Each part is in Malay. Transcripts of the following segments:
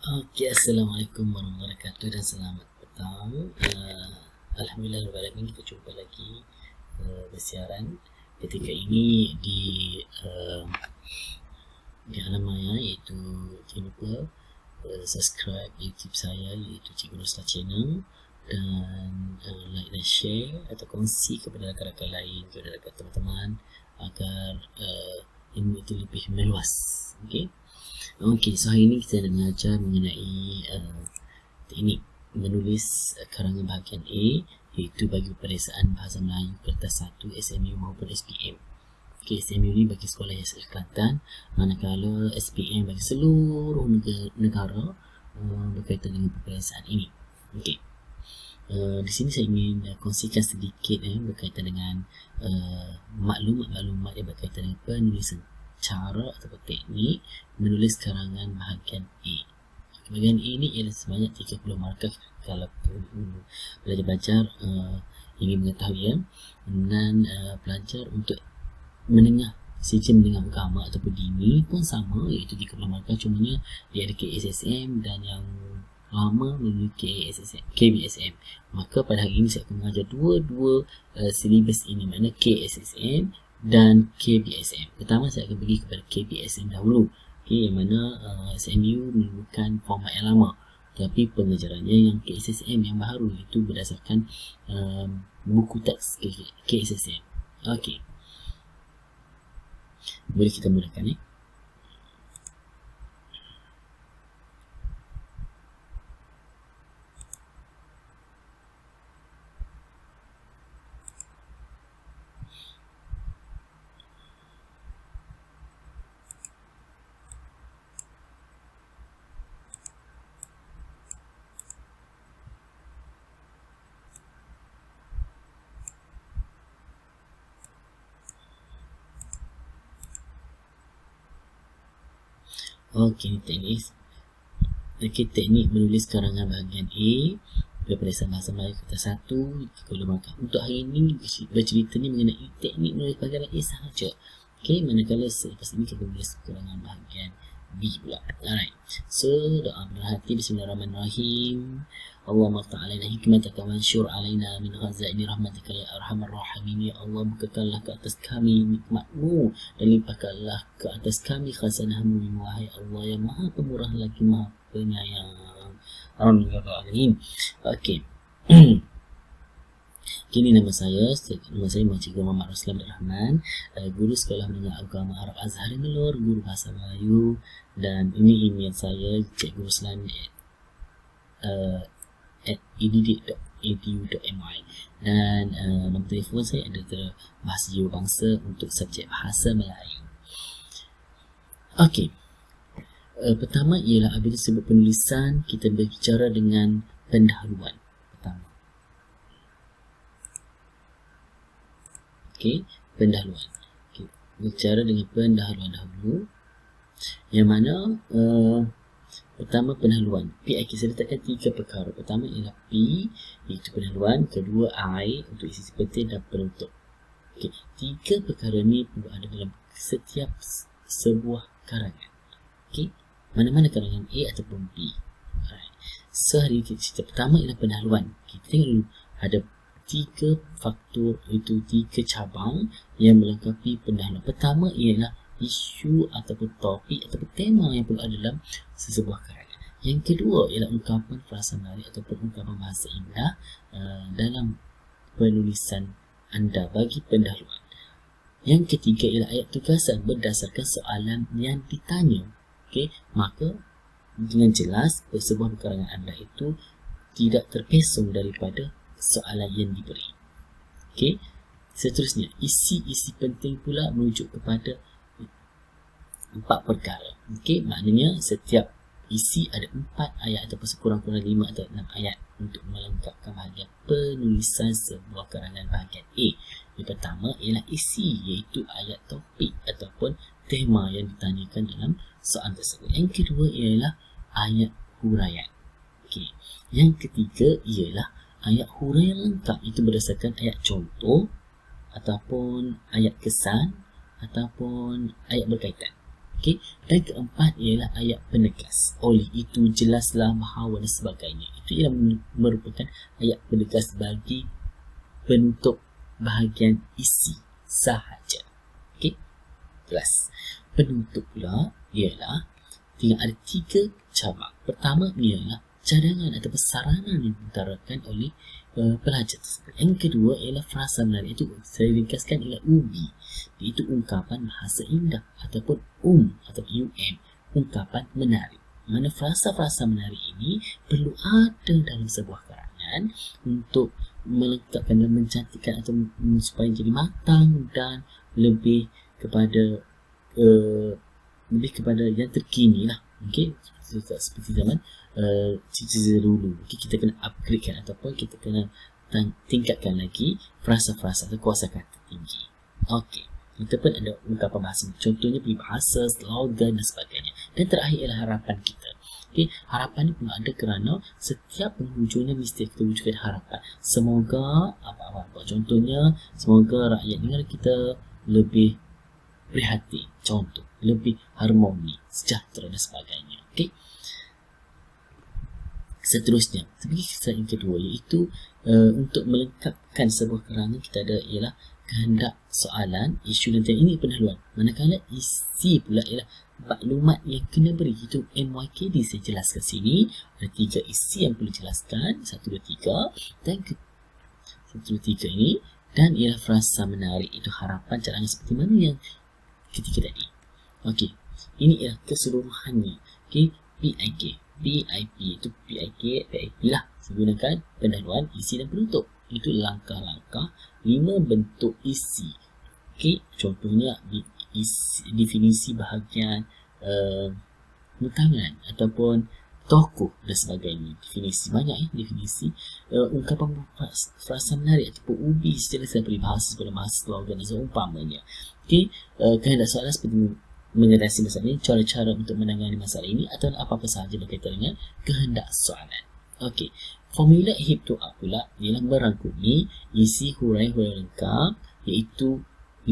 Okey, Assalamualaikum warahmatullahi wabarakatuh dan selamat petang. Alhamdulillah kita jumpa lagi bersiaran ketika ini uh, di alam maya, iaitu jangan lupa subscribe YouTube saya, iaitu Cikgu Ruslan Channel, dan like dan share atau kongsi kepada rakan-rakan lain, kepada rakan teman-teman, agar ilmu itu lebih meluas. Okey, so hari ini kita nak belajar mengenai teknik menulis karangan bahagian A, iaitu bagi peperiksaan bahasa Melayu kertas 1 SMU maupun SPM. Okey, SMU ni bagi sekolah yang Kelantan, manakala SPM bagi seluruh negara berkaitan dengan peperiksaan ini. Okey. Di sini saya ingin kongsikan sedikit berkaitan dengan maklumat-maklumat yang berkaitan dengan penulisan, cara ataupun teknik menulis karangan bahagian A. Bahagian A ni ialah sebanyak 30 markah kalau pelajar-pelajar ingin mengetahui dan pelajar untuk menengah saja mendengar agama ataupun dini pun sama, iaitu 30 markah, cumanya dia ada KSSM dan yang lama memiliki KBSM. Maka pada hari ini saya akan mengajar dua silibus ini, mana KSSM dan KBSM. Pertama saya akan pergi kepada KBSM dahulu, yang mana SMU menggunakan format yang lama, tapi pengajarannya yang KSSM yang baru, itu berdasarkan buku teks KSSM. Okey, boleh kita mulakan Okey, teknik menulis karangan bahagian A peperiksaan bahasa Melayu kertas 1 kalau markah. Untuk hari ini berceritanya mengenai teknik menulis bahagian A sahaja. Okey, manakala selepas ini kita menulis karangan bahagian B pula. Alright, so doa berhati. Bismillahirrahmanirrahim. Allahumma aftah alaina hikmataka wa ansyur alaina min khazaini rahmatika ya arhamar rahimin. Ya Allah, bukakanlah ke atas kami nikmat-Mu dan limpahkanlah ke atas kami khazanah-Mu, wahai Allah yang Maha Pemurah lagi Maha Penyayang. Amin. Okey. Kini nama saya Cikgu Muhammad Ruslan Rahman, guru Sekolah Menengah Agama Arab Azhar Nelor, guru bahasa Melayu, dan ini email saya Cikgu Ruslan @edd.edu.my, dan nombor telefon saya ada bahasa jiwa bangsa untuk subjek bahasa Melayu. Okey. Pertama ialah apabila sebut penulisan, kita berbicara dengan pendahuluan pertama. Okey, pendahuluan. Okay. Bicara dengan pendahuluan dahulu, yang mana pertama pendahuluan P. Saya letakkan 3 perkara. Pertama ialah P, iaitu pendahuluan. Kedua I, untuk isi penting dan penutup. Okey, 3 perkara ni perlu ada dalam setiap sebuah karangan. Okey, mana-mana karangan A ataupun B. Alright. So hari ini cerita pertama ialah pendahuluan. Kita tengok dulu, ada 3 faktor, itu 3 cabang yang melengkapi pendahuluan. Pertama ialah isu ataupun topik ataupun tema yang perlu ada dalam sesebuah karangan. Yang kedua ialah ungkapan frasa menarik ataupun ungkapan bahasa indah dalam penulisan anda bagi pendahuluan. Yang ketiga ialah ayat tugasan berdasarkan soalan yang ditanya. Okey, maka dengan jelas sebuah karangan anda itu tidak terpesong daripada soalan yang diberi. Okey, seterusnya isi-isi penting pula merujuk kepada 4 perkara. Okey, maknanya setiap isi ada 4 ayat ataupun sekurang-kurang 5 atau 6 ayat untuk melengkapkan bahagian penulisan sebuah karangan bahagian A. Yang pertama ialah isi, iaitu ayat topik ataupun tema yang ditanyakan dalam soalan tersebut. Yang kedua ialah ayat huraian. Okey, yang ketiga ialah ayat huraian lengkap, itu berdasarkan ayat contoh ataupun ayat kesan ataupun ayat berkaitan. Okey, dan keempat ialah ayat penegas. Oleh itu jelaslah bahawa dan sebagainya. Itu ialah merupakan ayat penegas bagi penutup bahagian isi sahaja. Okey, jelas. Penutup pula ialah tinggal ada 3 cabang. Pertama ialah cadangan atau saranan yang diutarakan oleh pelajar tersebut. Yang kedua ialah frasa menarik, itu saya ringkaskan ialah UBI, iaitu ungkapan bahasa indah ataupun atau ungkapan menarik. Mana frasa-frasa menarik ini perlu ada dalam sebuah karangan untuk melengkapkan dan mencantikkan atau supaya jadi matang dan lebih kepada yang terkini lah. Okey, seperti zaman cica dulu. Okay, kita kena upgrade kan, ataupun kita kena tingkatkan lagi frasa-frasa atau kuasa-kata tinggi. Okey, kita pun ada ungkapan bahasa, contohnya peribahasa, slogan dan sebagainya. Dan terakhir ialah harapan kita. Okey, harapan ni pun ada kerana setiap penghujungnya mesti kita wujudkan harapan. Semoga apa-apa. Contohnya, semoga rakyat negara kita lebih prihatin, contoh, lebih harmoni, sejahtera dan sebagainya. Okey. Seterusnya, sebagai kisah yang kedua, iaitu untuk melengkapkan sebuah karangan kita ada ialah kehendak, soalan, isu dan tema. Ini pendahuluan. Manakala isi pula ialah maklumat yang kena beri, itu MYKD saya jelaskan sini. Ada 3 isi yang perlu jelaskan, 1, 2, 3 dan 1, 2, 3 ini, dan ialah frasa menarik, itu harapan, cadangan seperti mana yang ketika tadi. Okey, ini ialah keseluruhannya. Okey, BIP itu PIP lah. Saya gunakan pendahuluan, isi dan penutup. Itu langkah-langkah 5 bentuk isi. Okey, contohnya definisi bahagian mutangan ataupun tokoh dan sebagainya. Definisi banyak definisi. Ungkapan frasa menarik ataupun ubi secara peribahasa, sebagai bahasa, slogan dan seumpamanya. Okey, kehendak soalan seperti mengatasi masalah ini, cara-cara untuk menangani masalah ini atau apa-apa sahaja berkaitan dengan kehendak soalan. Okey, formula HIP to up pula ialah merangkumi isi hurai-hurai lengkap, iaitu 5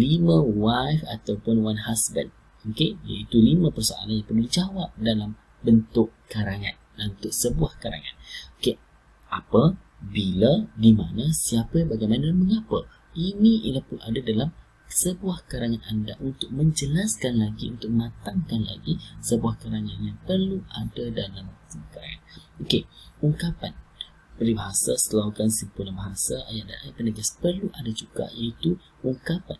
wife ataupun 1 husband. Okey, iaitu 5 persoalan yang perlu dijawab dalam bentuk karangan, untuk sebuah karangan. Okey, apa, bila, di mana, siapa, bagaimana dan mengapa. Ini ialah pun ada dalam sebuah karangan anda untuk menjelaskan lagi, untuk matangkan lagi sebuah karangan yang perlu ada dalam karangan. Okey, ungkapan, peribahasa, slogan, simpulan bahasa, ayat dan ayat penegas perlu ada juga, iaitu ungkapan.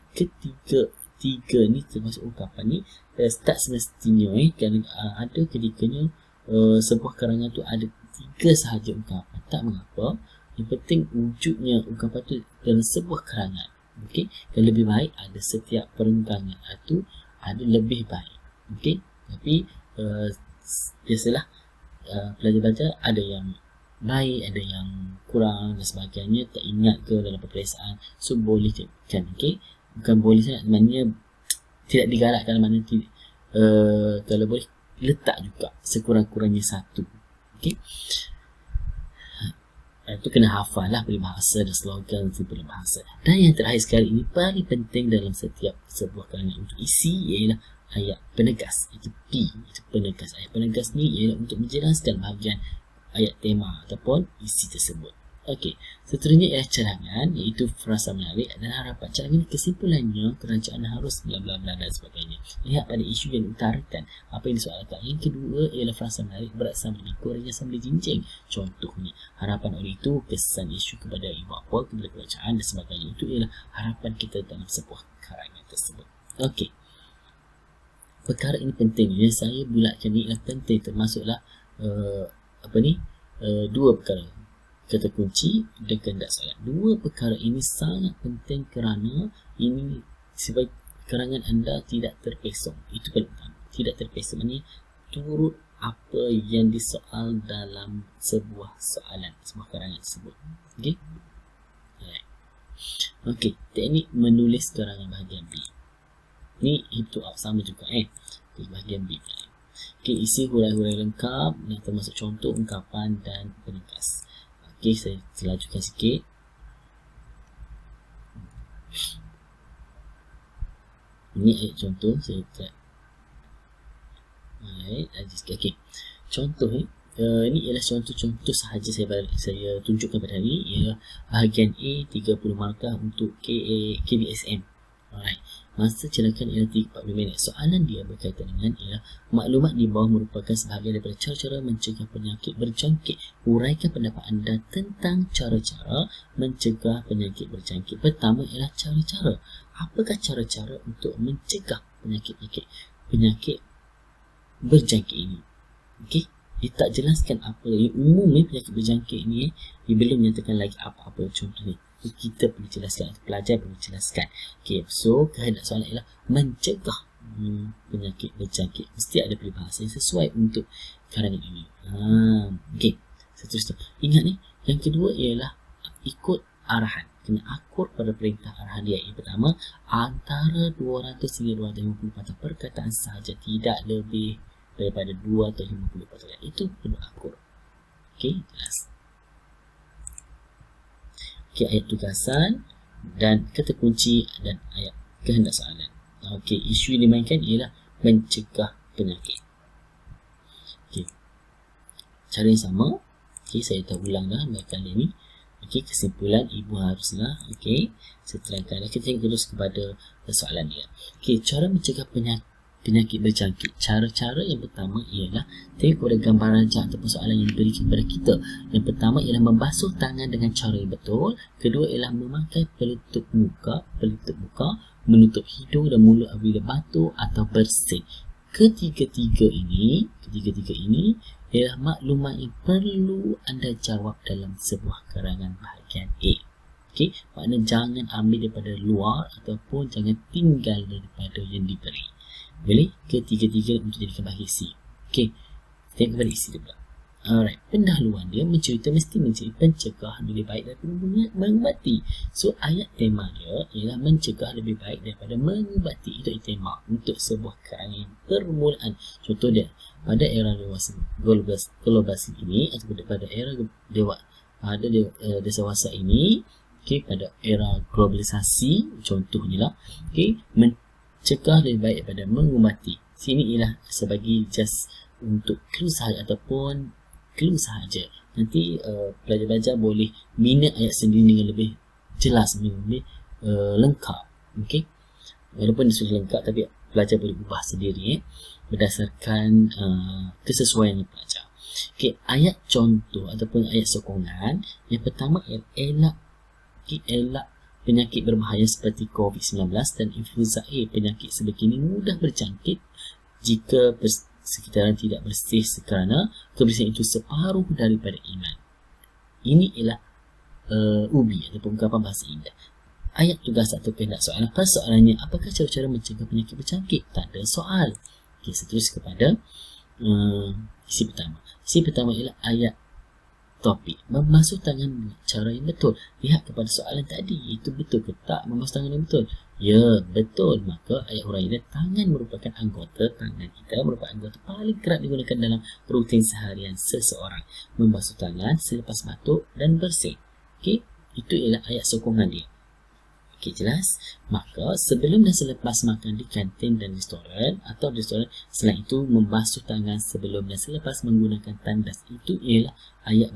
Tiga ni termasuk ungkapan ni tak semestinya kerana ada ketikanya sebuah karangan tu ada 3 sahaja ungkapan. Tak mengapa, yang penting wujudnya ungkapan tu dalam sebuah karangan. Okey, dan lebih baik ada setiap perenggangan itu ada lebih baik. Okey, tapi biasalah pelajar-pelajar ada yang baik, ada yang kurang dan sebagainya, tak ingat ke dalam peperiksaan, so boleh kan. Okey, bukan boleh sangat, maknanya tidak digalakkan, maknanya kalau boleh letak juga sekurang-kurangnya 1. Okey, itu kena hafal lah peribahasa dan slogan simpulan bahasa. Dan yang terakhir sekali, ini paling penting dalam setiap sebuah karangan untuk isi, ialah ayat penegas. Itu P, itu penegas. Ayat penegas ni ialah untuk menjelaskan bahagian ayat tema ataupun isi tersebut. Okey, seterusnya ialah cadangan, iaitu frasa menarik dan harapan. Cadangan kesimpulannya, kerajaan harus bla bla bla dan sebagainya. Lihat pada isu yang diutarakan, apa yang disoalkan. Yang kedua ialah frasa menarik bersama dengan kurangnya sambal jinjing. Contohnya, harapan oleh itu kesan isu kepada ibu bapa, kepada kerajaan dan sebagainya. Itu ialah harapan kita dalam sebuah karangan tersebut. Okey, perkara ini penting. Yang saya bulatkan ni ialah penting, termasuklah dua perkara, kata kunci dan kehendak soalan. 2 perkara ini sangat penting kerana ini sebagai karangan anda tidak terpesong. Itu paling utama, tidak terpesong. Ini turut apa yang disoal dalam sebuah soalan, sebuah karangan tersebut. Okey, okey, teknik menulis karangan bahagian B. Ni itu sama juga Okey, bahagian B. Okey, isi hurai-hurai lengkap yang termasuk contoh, ungkapan dan penegas. Okey, saya lajukan sikit. Ini ayat contoh, saya Alright, okay. Contoh ini ialah contoh-contoh sahaja saya tunjukkan pada hari ini, ialah bahagian A 30 markah untuk KBSM. Alright. Masa celakan ialah 40 minit. Soalan dia berkaitan dengan ialah maklumat di bawah merupakan sebahagian daripada cara-cara mencegah penyakit berjangkit. Uraikan pendapat anda tentang cara-cara mencegah penyakit berjangkit. Pertama ialah cara-cara. Apakah cara-cara untuk mencegah penyakit berjangkit ini? Okey, dia tak jelaskan apa yang umumnya penyakit berjangkit ini. Dia belum menyatakan lagi apa-apa contohnya. Kita perlu jelaskan, pelajar perlu jelaskan. Okey, so kehendak soalan ialah mencegah penyakit berjangkit. Mesti ada peribahasa yang sesuai untuk karangan ini. Okey, seterusnya. Ingat ni, yang kedua ialah ikut arahan. Kena akur pada perintah arahan dia. Yang pertama, antara 200 hingga 250 patah perkataan sahaja, tidak lebih daripada 2 atau 50 patah. Itu perlu akur. Okey, jelas. Okey, ayat tugasan dan kata kunci dan ayat kehendak soalan. Okey, isu yang dimainkan ialah mencegah penyakit. Okey, cara yang sama. Okey, saya dah ulang dah kali ini. Okey, kesimpulan ibu haruslah. Okey, saya terangkan. Kita tengok terus kepada soalan dia. Okey, cara mencegah penyakit berjangkit. Cara-cara yang pertama ialah tengok kepada gambar rajah ataupun soalan yang diberikan kepada kita. Yang pertama ialah membasuh tangan dengan cara yang betul. Kedua ialah memakai pelitup muka, menutup hidung dan mulut apabila batuk atau bersin. Ketiga-tiga ini ialah maklumat yang perlu anda jawab dalam sebuah karangan bahagian A. Okey, maknanya jangan ambil daripada luar ataupun jangan tinggal daripada yang diberi. Boleh? Ketiga-tiga untuk jadikan bahagian C. Okey, tengok kepada isi dia pula. Alright, pendahuluan dia mesti mencari pencegahan lebih baik daripada mengubati. So, ayat tema dia ialah mencegah lebih baik daripada mengubati. Itu tema untuk sebuah karangan permulaan. Contoh dia, pada era globalisasi ini ataupun pada era dewasa ini, okey, pada era globalisasi contohnya lah, okey, mencegah lebih baik daripada mengubati. Sini ialah sebagai just untuk clue sahaja ataupun clue sahaja. Nanti pelajar-pelajar boleh minat ayat sendiri dengan lebih jelas, lebih lengkap. Okey, walaupun dia sudah lengkap tapi pelajar boleh ubah sendiri berdasarkan kesesuaian pelajar. Okey, ayat contoh ataupun ayat sokongan yang pertama ialah elak penyakit berbahaya seperti COVID-19 dan influenza A. Penyakit sebegini mudah berjangkit jika sekitaran tidak bersih kerana kebersihan itu separuh daripada iman. Ini ialah ubi ataupun ungkapan bahasa indah. Ayat tugas atau kehendak soalan. Persoalannya, apakah cara-cara mencegah penyakit berjangkit? Tak ada soal. Okey, seterusnya kepada isi pertama. Isi pertama ialah ayat topik. Membasuh tangan dengan cara yang betul. Lihat kepada soalan tadi, itu betul ke tak membasuh tangan yang betul? Ya, betul. Maka ayat huraian tangan merupakan anggota paling kerap digunakan dalam rutin seharian seseorang. Membasuh tangan selepas batuk dan bersih. Okey, itu ialah ayat sokongan dia. Okey, jelas? Maka sebelum dan selepas makan di kantin dan restoran atau restoran, selain itu membasuh tangan sebelum dan selepas menggunakan tandas. Itu ialah ayat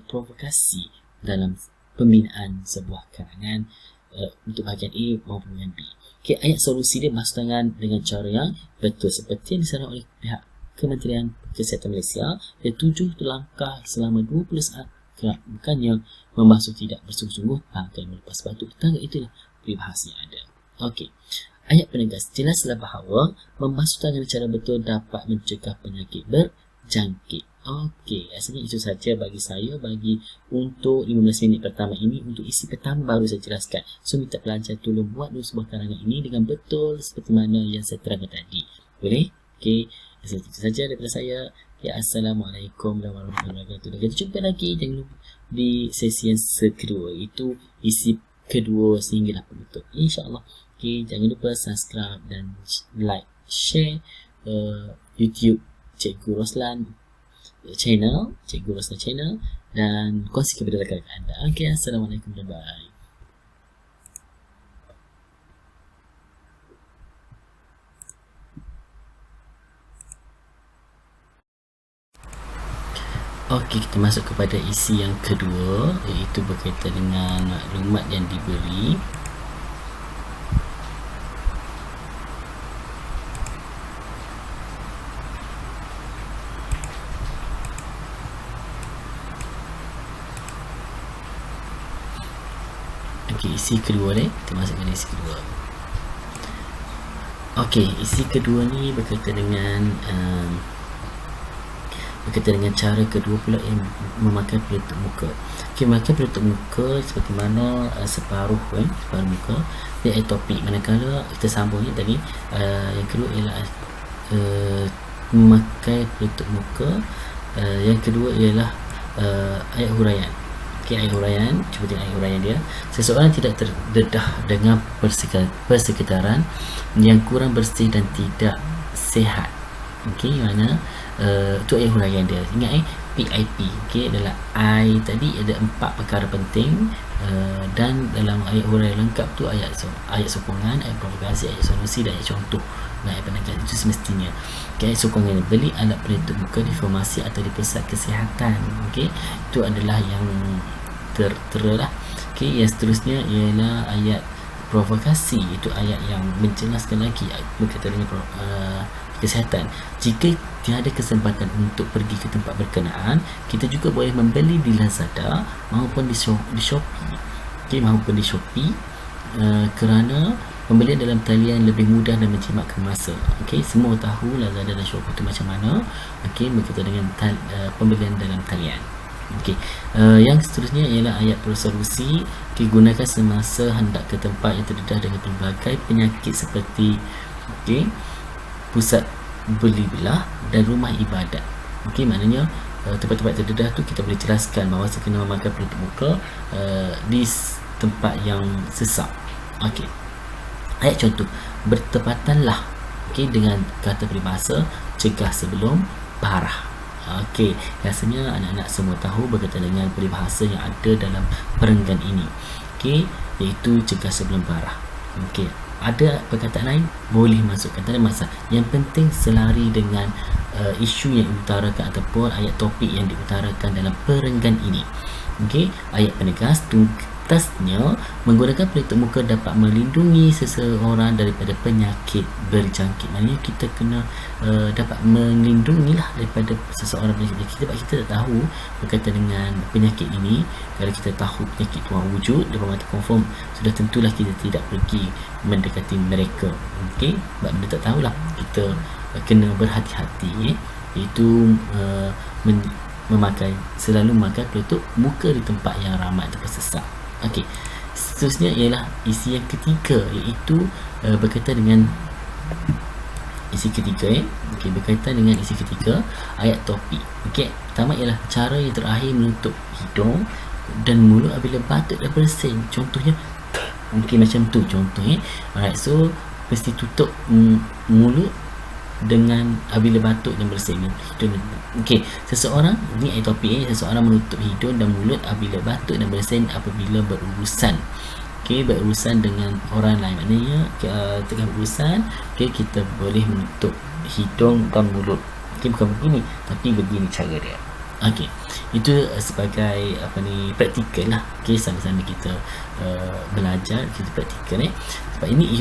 provokasi dalam pembinaan sebuah karangan untuk bahagian A maupun bahagian B. Okey, ayat solusi dia basuh tangan dengan cara yang betul seperti yang disarankan oleh pihak Kementerian Kesihatan Malaysia. Dia 7 langkah selama 20 saat. Bukannya membasuh tidak bersungguh-sungguh, akan melepas batuk di tangga. Itulah peribahasa yang ada. Okey, ayat penegas jelaslah bahawa membasuh tangan secara betul dapat mencegah penyakit berjangkit. Okey, rasanya itu saja bagi saya untuk 15 minit pertama ini. Untuk isi pertama baru saya jelaskan. So, minta pelajar tolong buat dulu sebuah karangan ini dengan betul seperti mana yang saya terangkan tadi. Boleh? Okey, itu saja daripada saya. Ya, Assalamualaikum warahmatullahi wabarakatuh. Kita jumpa lagi, jangan lupa di sesi yang kedua, itu isi kedua sehinggalah penutup, insyaAllah. Okay, jangan lupa subscribe dan like, share YouTube Cikgu Roslan channel, dan kongsi kepada rakan-rakan anda. Okay, Assalamualaikum, bye-bye. Okey, kita masuk kepada isi yang kedua, iaitu berkaitan dengan maklumat yang diberi. Okey, isi kedua ni, kita masuk ke isi kedua. Okey, isi kedua ni berkaitan dengan cara kedua pula yang memakai penutup muka. Okey, memakai penutup muka seperti mana separuh muka dia topik. Manakala kita sambung ni tadi, yang kedua ialah memakai penutup muka. Yang kedua ialah ayat huraian. Okey, ayat huraian, cuba tengok ayat huraian dia. Seseorang tidak terdedah dengan persekitaran yang kurang bersih dan tidak sihat. Okey, mana tu ayat huraian dia. Ingat PIP. Okey, dalam I tadi ada 4 perkara penting, dan dalam ayat huraian lengkap tu ayat sokongan, ayat provokasi, ayat solusi dan ayat contoh. Nah, ayat penegasan itu semestinya. Okay, ayat sokongan ni, beli alat penutup muka di farmasi atau di pusat kesihatan. Okey, itu adalah yang tertera lah. Okey, yang seterusnya ialah ayat provokasi, itu ayat yang menjelaskan lagi berkaitan dengan kesihatan. Jika tiada kesempatan untuk pergi ke tempat berkenaan, kita juga boleh membeli di Lazada maupun di Shopee. Okey, maupun di Shopee, kerana pembelian dalam talian lebih mudah dan menjimatkan masa. Okey, semua tahu Lazada dan Shopee itu macam mana. Okey, berkaitan dengan pembelian dalam talian. Okey, yang seterusnya ialah ayat prosolusi. Okey, gunakan semasa hendak ke tempat yang terdedah dengan pelbagai penyakit seperti pusat beli belah dan rumah ibadat. Okey, maknanya tempat-tempat terdedah tu kita boleh jelaskan bahawa kena memakai penutup muka di tempat yang sesak. Okey, ayat contoh, bertepatanlah dengan kata peribahasa, cegah sebelum parah. Okey, rasanya anak-anak semua tahu berkaitan dengan peribahasa yang ada dalam perenggan ini. Okey, iaitu cegah sebelum parah. Okey, ada perkataan lain boleh masukkan, tak ada masalah. Yang penting selari dengan isu yang diutarakan ataupun ayat topik yang diutarakan dalam perenggan ini. Okey, ayat penegas, tuntasnya menggunakan penutup muka dapat melindungi seseorang daripada penyakit berjangkit. Maknanya kita kena dapat melindungilah daripada seseorang penyakit. Sebab kita tak tahu berkaitan dengan penyakit ini. Kalau kita tahu penyakit itu wujud depan mata confirm, sudah tentulah kita tidak pergi mendekati mereka. Okey, sebab benda tak tahulah, kita kena berhati-hati, iaitu selalu memakai penutup muka di tempat yang ramai atau sesak. Okey, seterusnya ialah isi yang ketiga, iaitu berkaitan dengan isi ketiga. Okey, berkaitan dengan isi ketiga, ayat topik. Okey, pertama ialah cara yang terakhir menutup hidung dan mulut apabila batuk dan bersin. Contohnya macam tu contohnya. Alright, so mesti tutup mulut dengan apabila batuk dan bersin hidung. Okey, seseorang, ni ayat topik seseorang menutup hidung dan mulut apabila batuk dan bersin apabila berurusan. Okey, berurusan dengan orang lain. Maknanya tengah berurusan, kita boleh menutup hidung dan mulut. Okey, bukan begini, tapi begini cara dia. Okey, itu sebagai praktikal lah. Okey, sama-sama kita belajar, kita praktikal sebab ini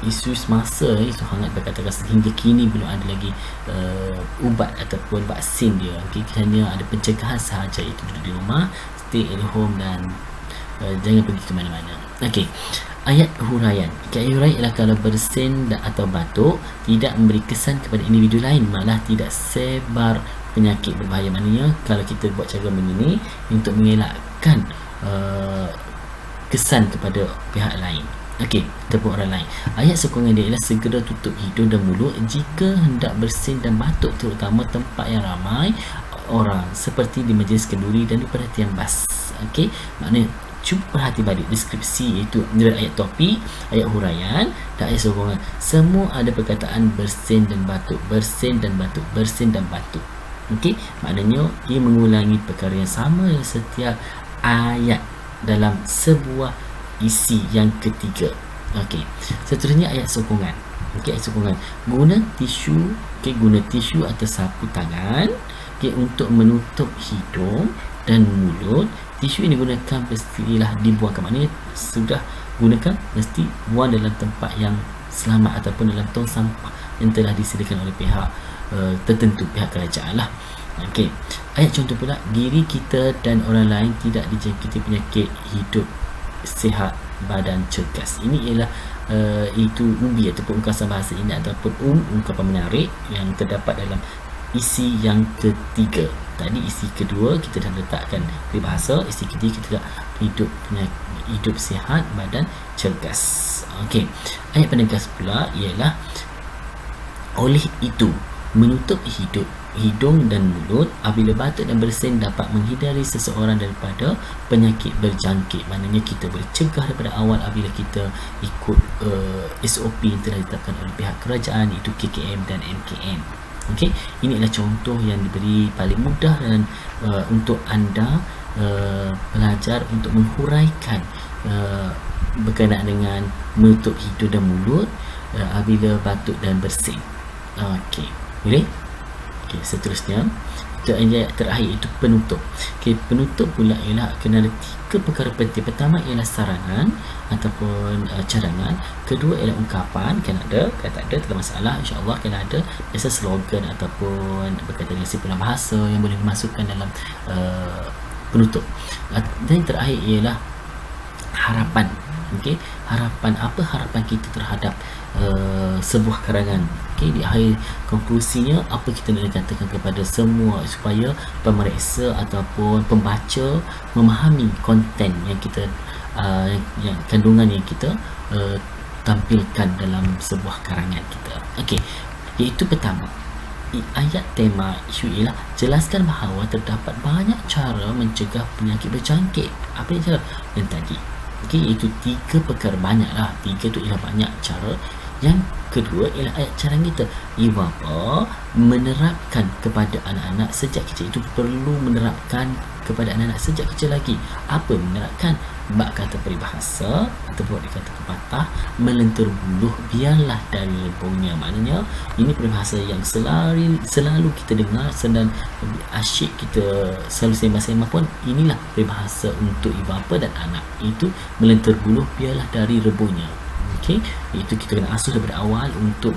isu semasa, isu hangat berkatakan sehingga kini belum ada lagi ubat ataupun vaksin dia. Okey, hanya ada pencegahan sahaja, itu duduk di rumah, stay at home dan jangan pergi ke mana-mana. Okey, ayat huraian. Ayat huraian ialah kalau bersin atau batuk tidak memberi kesan kepada individu lain, malah tidak sebar penyakit berbahaya. Maknanya kalau kita buat cara begini untuk mengelakkan kesan kepada pihak lain, okey, ataupun orang lain. Ayat sokongan dia ialah segera tutup hidung dan mulut jika hendak bersin dan batuk, terutama tempat yang ramai orang seperti di majlis kenduri dan di perhatian bas. Okey, maknanya cuba perhati balik deskripsi, iaitu ayat topik, ayat huraian dan ayat sokongan. Semua ada perkataan bersin dan batuk, bersin dan batuk, bersin dan batuk. Okey, maknanya ia mengulangi perkara yang sama dalam setiap ayat dalam sebuah isi yang ketiga. Okey, seterusnya ayat sokongan. Okey, ayat sokongan, guna tisu. Okey, guna tisu atau sapu tangan Okay, untuk menutup hidung dan mulut, tisu yang digunakan mestilah dibuangkan. Maknanya sudah gunakan, mesti buang dalam tempat yang selamat ataupun dalam tong sampah yang telah disediakan oleh pihak tertentu, pihak kerajaan lah. Okey. Ayat contoh pula, diri kita dan orang lain tidak dijangkiti penyakit, hidup sihat, badan cergas. Ini ialah itu ubi ataupun ungkasan bahasa indah ataupun ungkapan menarik yang terdapat dalam isi yang ketiga. Tadi isi kedua kita dah letakkan peribahasa, isi ketiga kita dah hidup sihat, badan cergas. Okey. Ayat penegas pula ialah, oleh itu menutup hidung dan mulut apabila batuk dan bersin dapat menghindari seseorang daripada penyakit berjangkit. Maknanya kita boleh cegah daripada awal apabila kita ikut SOP yang telah ditetapkan oleh pihak kerajaan, iaitu KKM dan MKM. Okey, ini adalah contoh yang diberi paling mudah dan untuk anda pelajar untuk menghuraikan berkenaan dengan menutup hidung dan mulut apabila batuk dan bersin. Okey, boleh? Okey, seterusnya kita ayat terakhir, itu penutup. Okey, penutup pula ialah kena ada 3 perkara penting. Pertama ialah saranan ataupun cadangan. Kedua ialah ungkapan, kan ada, kan tak ada, tak ada masalah, insya-Allah kan ada. Biasa slogan ataupun berkaitan dengan simpulan bahasa yang boleh dimasukkan dalam penutup. Dan yang terakhir ialah harapan. Okey, harapan, apa harapan kita terhadap sebuah karangan. Okey, di akhir konklusinya apa kita nak katakan kepada semua supaya pemeriksa ataupun pembaca memahami konten yang kita yang kandungan yang kita tampilkan dalam sebuah karangan kita. Okey, iaitu pertama, ayat tema isu ialah jelaskan bahawa terdapat banyak cara mencegah penyakit berjangkit. Apa cara yang tadi? Okey, itu 3 perkara, banyaklah. 3 tu ialah banyak cara. Yang kedua ialah ayat cara kita, iwapa menerapkan kepada anak-anak sejak kecil. Itu perlu menerapkan kepada anak-anak sejak kecil lagi. Apa menerapkan? Bak kata peribahasa ataupun dikata pepatah, melentur buluh biarlah dari rebungnya. Maknanya ini peribahasa yang selalu kita dengar dan asyik kita selalu sembang-sembang pun. Inilah peribahasa untuk ibu bapa dan anak, itu melentur buluh biarlah dari rebungnya. Okey, itu kita kena asuh daripada awal untuk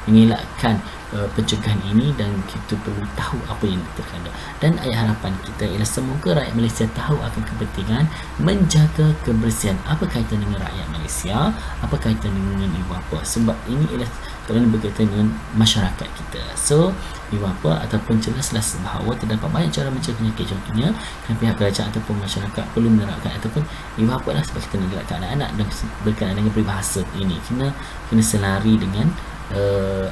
mengelakkan pencegahan ini, dan kita perlu tahu apa yang terkandung. Dan ayat harapan kita ialah semoga rakyat Malaysia tahu akan kepentingan menjaga kebersihan. Apa kaitan dengan rakyat Malaysia? Apa kaitan dengan ibu bapa? Sebab ini ialah kerana berkaitan dengan masyarakat kita. So, ibu bapa ataupun jelaslah bahawa terdapat banyak cara mencegah penyakit. Contohnya, kan pihak kerajaan ataupun masyarakat perlu menerapkan, ataupun ibu bapa lah, sebab kita nak gelakkan anak-anak dan berkaitan dengan peribahasa ini kena selari dengan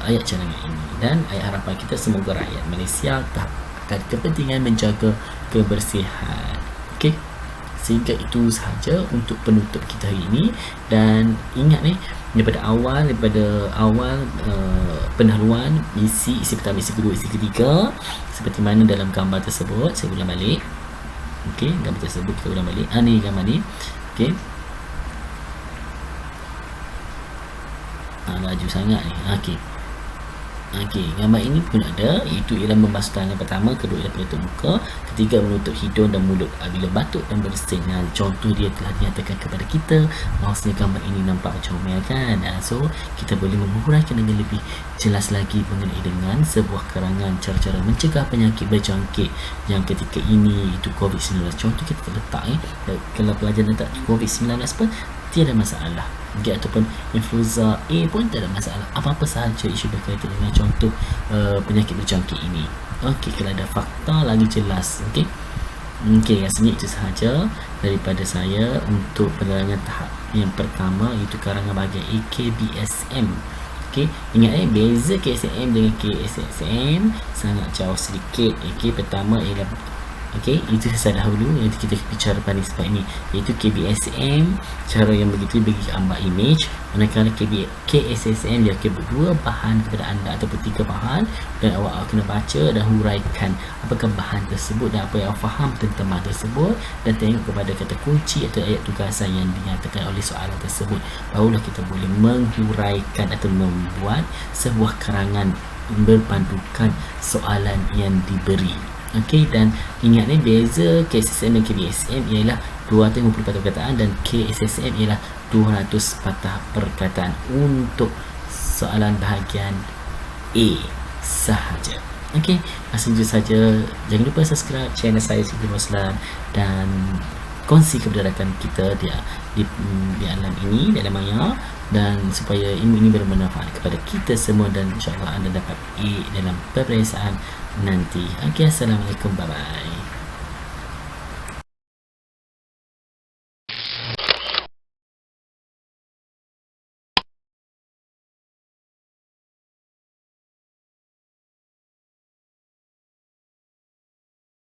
ayat cadangan ini. Dan ayat harapan kita, semoga rakyat Malaysia akan kepentingan menjaga kebersihan. Okey, sehingga itu sahaja untuk penutup kita hari ini. Dan ingat daripada awal pendahuluan isi pertama, isi kedua, isi ketiga, seperti mana dalam gambar tersebut. Saya ulang balik. Okey, gambar tersebut kita ulang balik. Ni gambar ni. Okey, laju sangat ni. Okey, gambar ini pun ada, iaitu ialah membasuh tangan pertama, kedua ialah penutup muka, ketiga menutup hidung dan mulut apabila batuk dan bersin. Contoh dia telah dinyatakan kepada kita bahawasanya gambar ini nampak macam comel kan. So kita boleh menghuraikan dengan lebih jelas lagi mengenai dengan sebuah karangan cara-cara mencegah penyakit berjangkit yang ketika ini, itu COVID-19. Contoh kita letak kalau pelajar letak COVID-19 pun tiada masalah. Okay, ataupun influenza A pun tak ada masalah. Apa-apa sahaja isu berkaitan dengan contoh penyakit berjangkit ini. Okey, kalau ada fakta lagi jelas. Okey, rasanya itu sahaja daripada saya untuk penerangan tahap yang pertama, iaitu karangan bahagian AKBSM. Okey, ingat beza KSM dengan KSSM sangat jauh sedikit. Okey, pertama ialah itu saya dahulu yang kita bicara pada sebab ini, iaitu KBSM cara yang begitu bagi gambar image, manakala KSSM dia akan berdua bahan kepada anda ataupun 3 bahan, dan awak kena baca dan huraikan apakah bahan tersebut dan apa yang awak faham tentang bahan tersebut, dan tengok kepada kata kunci atau ayat tugasan yang dinyatakan oleh soalan tersebut. Barulah kita boleh menghuraikan atau membuat sebuah karangan berpandukan soalan yang diberi. Okey, dan ingat ni beza KSSM dan KBSM ialah 250 patah perkataan dan KSSM ialah 200 patah perkataan untuk soalan bahagian A sahaja. Okey, rasa itu saja. Jangan lupa subscribe channel saya Sidin Roslan dan kongsi keberadaan kita di alam ini, di alam maya, dan supaya ilmu ini bermanfaat kepada kita semua dan insya-Allah anda dapat A dalam peperiksaan nanti. Okey, assalamualaikum, bye bye.